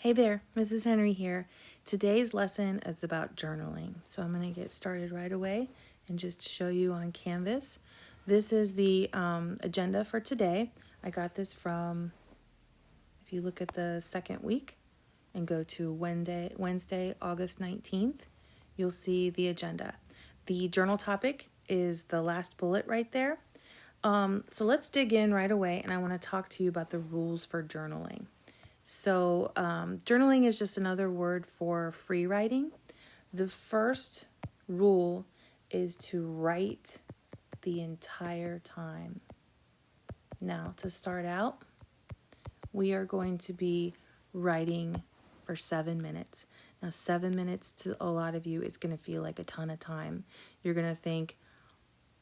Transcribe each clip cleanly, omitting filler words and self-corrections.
Hey there, Mrs. Henry here. Today's lesson is about journaling. So I'm going to get started right away and just show you on Canvas. This is the agenda for today. I got this from, if you look at the second week and go to Wednesday, August 19th, you'll see the agenda. The journal topic is the last bullet right there. So let's dig in right away, and I want to talk to you about the rules for journaling. So journaling is just another word for free writing. The first rule is to write the entire time. Now, to start out, we are going to be writing for 7 minutes. Now, 7 minutes to a lot of you is going to feel like a ton of time. You're going to think,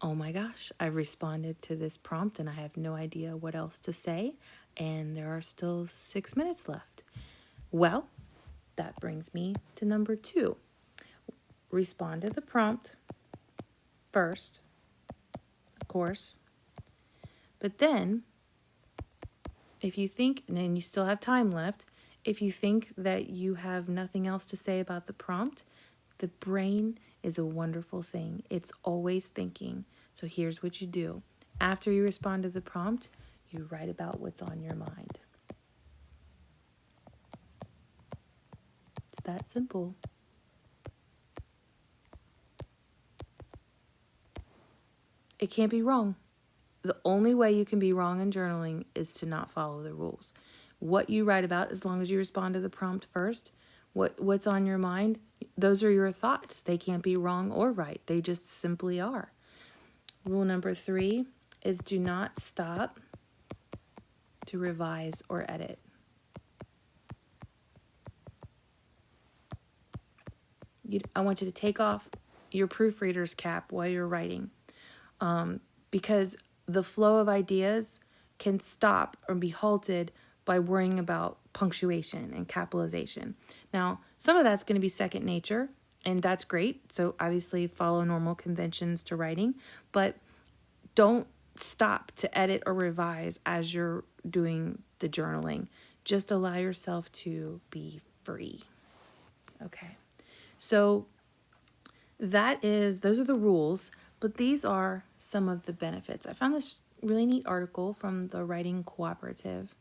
oh my gosh, I've responded to this prompt and I have no idea what else to say, and there are still 6 minutes left. Well, that brings me to number 2. Respond to the prompt first, of course, but then if you think, and then you still have time left, if you think that you have nothing else to say about the prompt, the brain is a wonderful thing. It's always thinking. So here's what you do. After you respond to the prompt, you write about what's on your mind. It's that simple. It can't be wrong. The only way you can be wrong in journaling is to not follow the rules. What you write about, as long as you respond to the prompt first, what's on your mind, those are your thoughts. They can't be wrong or right. They just simply are. Rule number 3 is do not stop to revise or edit. I want you to take off your proofreader's cap while you're writing, because the flow of ideas can stop or be halted by worrying about punctuation and capitalization. Now, some of that's going to be second nature, and that's great. So obviously follow normal conventions to writing, but don't stop to edit or revise as you're doing the journaling. Just allow yourself to be free. Okay. So those are the rules, but these are some of the benefits. I found this really neat article from the Writing Cooperative.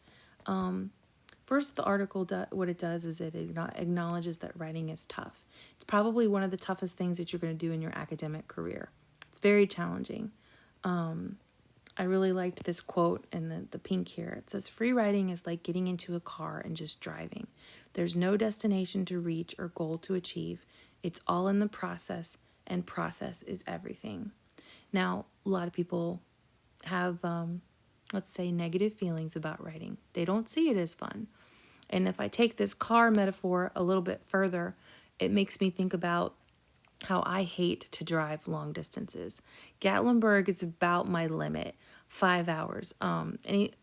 First, the article, what it does is it acknowledges that writing is tough. It's probably one of the toughest things that you're going to do in your academic career. It's very challenging. I really liked this quote in the pink here. It says, free writing is like getting into a car and just driving. There's no destination to reach or goal to achieve. It's all in the process, and process is everything. Now, a lot of people have, let's say, negative feelings about writing. They don't see it as fun. And if I take this car metaphor a little bit further, it makes me think about how I hate to drive long distances. Gatlinburg is about my limit, 5 hours.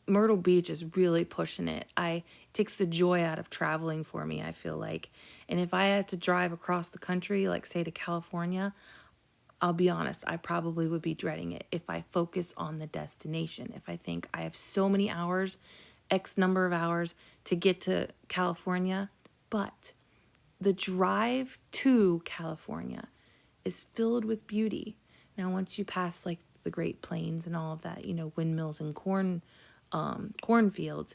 Myrtle Beach is really pushing it. It takes the joy out of traveling for me, I feel like. And if I had to drive across the country, like say to California, I'll be honest, I probably would be dreading it if I focus on the destination. If I think I have so many hours, X number of hours to get to California, but the drive to California is filled with beauty. Now, once you pass like the Great Plains and all of that, windmills and cornfields,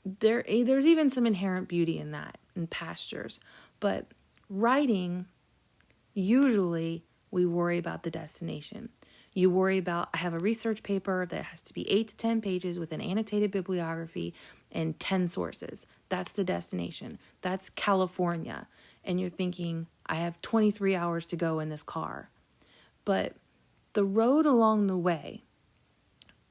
there's even some inherent beauty in that, in pastures. But writing, usually we worry about the destination. You worry about, I have a research paper that has to be 8 to 10 pages with an annotated bibliography and 10 sources. That's the destination. That's California. And you're thinking, I have 23 hours to go in this car. But the road along the way,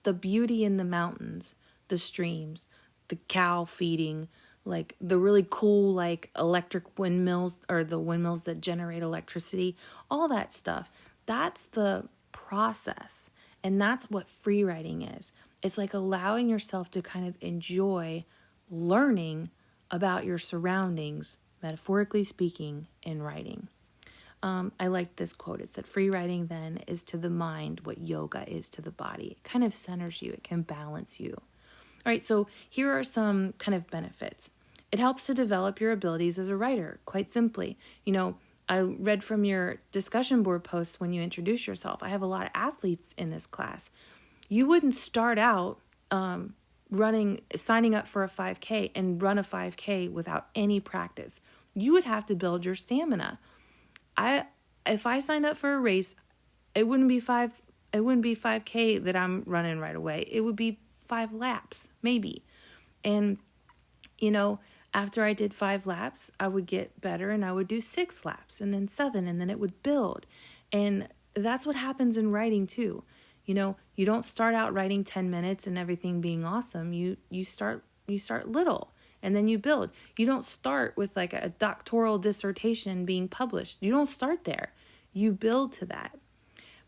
the beauty in the mountains, the streams, the cow feeding, like the really cool like electric windmills, or the windmills that generate electricity, all that stuff, that's the process. And that's what free writing is. It's like allowing yourself to kind of enjoy learning about your surroundings, metaphorically speaking, in writing. I liked this quote. It said, free writing then is to the mind what yoga is to the body. It kind of centers you. It can balance you. All right, so here are some kind of benefits. It helps to develop your abilities as a writer, quite simply. I read from your discussion board post when you introduce yourself. I have a lot of athletes in this class. You wouldn't start out signing up for a 5K and run a 5K without any practice. You would have to build your stamina. If I signed up for a race, it wouldn't be 5K that I'm running right away. It would be 5 laps, maybe. And, after I did 5 laps, I would get better and I would do 6 laps and then 7, and then it would build. And that's what happens in writing too. You don't start out writing 10 minutes and everything being awesome. You start little and then you build. You don't start with like a doctoral dissertation being published. You don't start there. You build to that.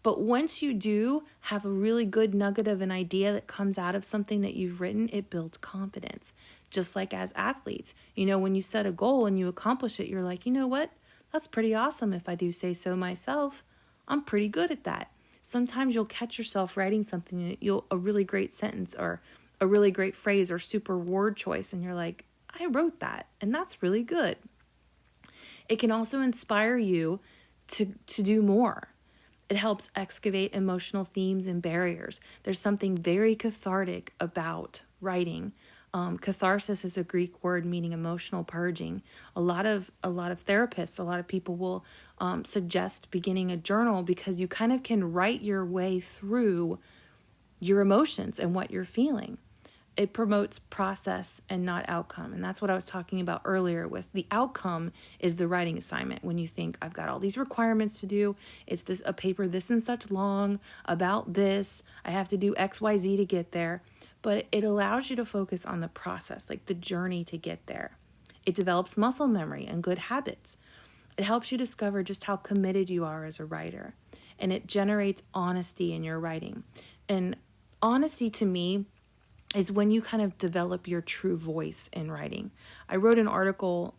But once you do have a really good nugget of an idea that comes out of something that you've written, it builds confidence. Just like as athletes, when you set a goal and you accomplish it, you're like, you know what? That's pretty awesome if I do say so myself. I'm pretty good at that. Sometimes you'll catch yourself writing something, a really great sentence or a really great phrase or super word choice, and you're like, I wrote that, and that's really good. It can also inspire you to do more. It helps excavate emotional themes and barriers. There's something very cathartic about writing. Catharsis is a Greek word meaning emotional purging. A lot of therapists, a lot of people will suggest beginning a journal because you kind of can write your way through your emotions and what you're feeling. It promotes process and not outcome. And that's what I was talking about earlier with the outcome is the writing assignment. When you think I've got all these requirements to do, it's a paper this and such long about this, I have to do XYZ to get there. But it allows you to focus on the process, like the journey to get there. It develops muscle memory and good habits. It helps you discover just how committed you are as a writer. And it generates honesty in your writing. And honesty to me is when you kind of develop your true voice in writing. I wrote an article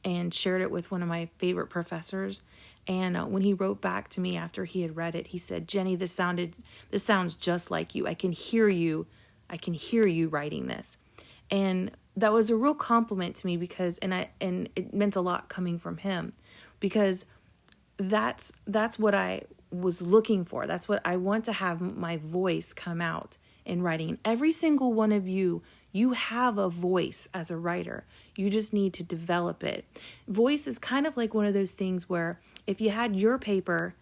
and shared it with one of my favorite professors. And when he wrote back to me after he had read it, he said, Jenny, this sounds just like you. I can hear you writing this. And that was a real compliment to me because, and it meant a lot coming from him because that's what I was looking for. That's what I want to have my voice come out in writing. And every single one of you have a voice as a writer. You just need to develop it. Voice is kind of like one of those things where if you had your paper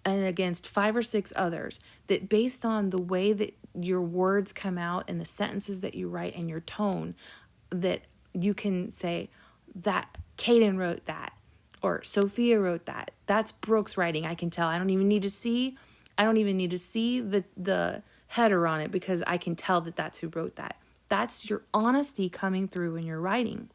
and against 5 or 6 others, that based on the way that your words come out and the sentences that you write and your tone, that you can say that Kaden wrote that or Sophia wrote that. That's Brooke's writing. I can tell. I don't even need to see the header on it because I can tell that that's who wrote that. That's your honesty coming through in your writing.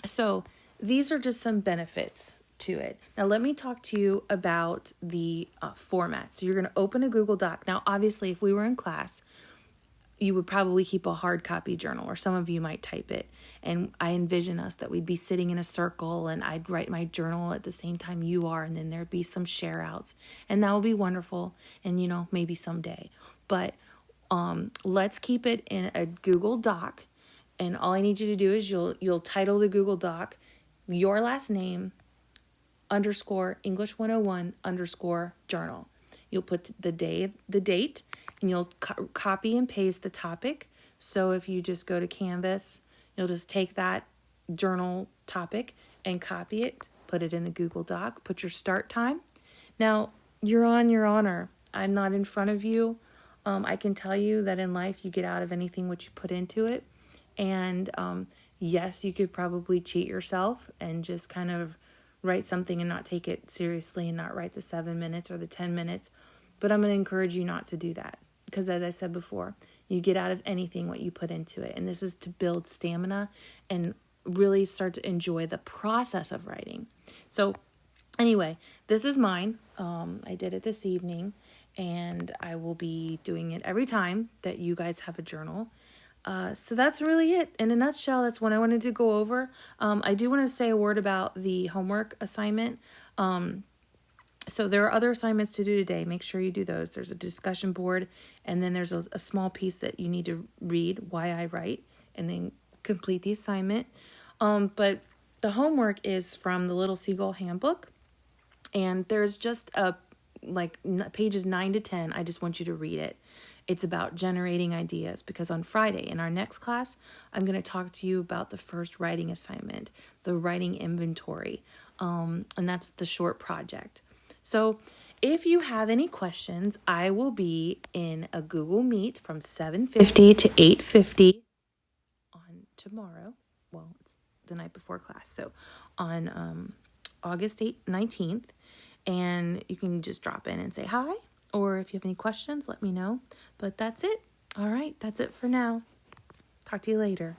So these are just some benefits to it. Now let me talk to you about the format. So you're going to open a Google Doc. Now obviously if we were in class, you would probably keep a hard copy journal, or some of you might type it. And I envision us that we'd be sitting in a circle and I'd write my journal at the same time you are, and then there'd be some share outs, and that would be wonderful. And maybe someday, but let's keep it in a Google Doc. And all I need you to do is you'll title the Google Doc your last name _ English 101 _ journal. You'll put the date, and you'll copy and paste the topic. So if you just go to Canvas, you'll just take that journal topic and copy it, put it in the Google Doc, put your start time. Now, you're on your honor. I'm not in front of you. I can tell you that in life, you get out of anything what you put into it. And yes, you could probably cheat yourself and just kind of write something and not take it seriously and not write the 7 minutes or the 10 minutes. But I'm going to encourage you not to do that. Because as I said before, you get out of anything what you put into it. And this is to build stamina and really start to enjoy the process of writing. So anyway, this is mine. I did it this evening, and I will be doing it every time that you guys have a journal. So that's really it. In a nutshell, that's what I wanted to go over. I do want to say a word about the homework assignment. So there are other assignments to do today. Make sure you do those. There's a discussion board, and then there's a small piece that you need to read, Why I Write, and then complete the assignment. But the homework is from the Little Seagull Handbook. And there's just pages 9 to 10. I just want you to read it. It's about generating ideas, because on Friday in our next class, I'm going to talk to you about the first writing assignment, the writing inventory. And that's the short project. So if you have any questions, I will be in a Google Meet from 7:50 to 8:50 on tomorrow. Well, it's the night before class. So on August 19th. And you can just drop in and say hi. Or if you have any questions, let me know. But that's it. All right, that's it for now. Talk to you later.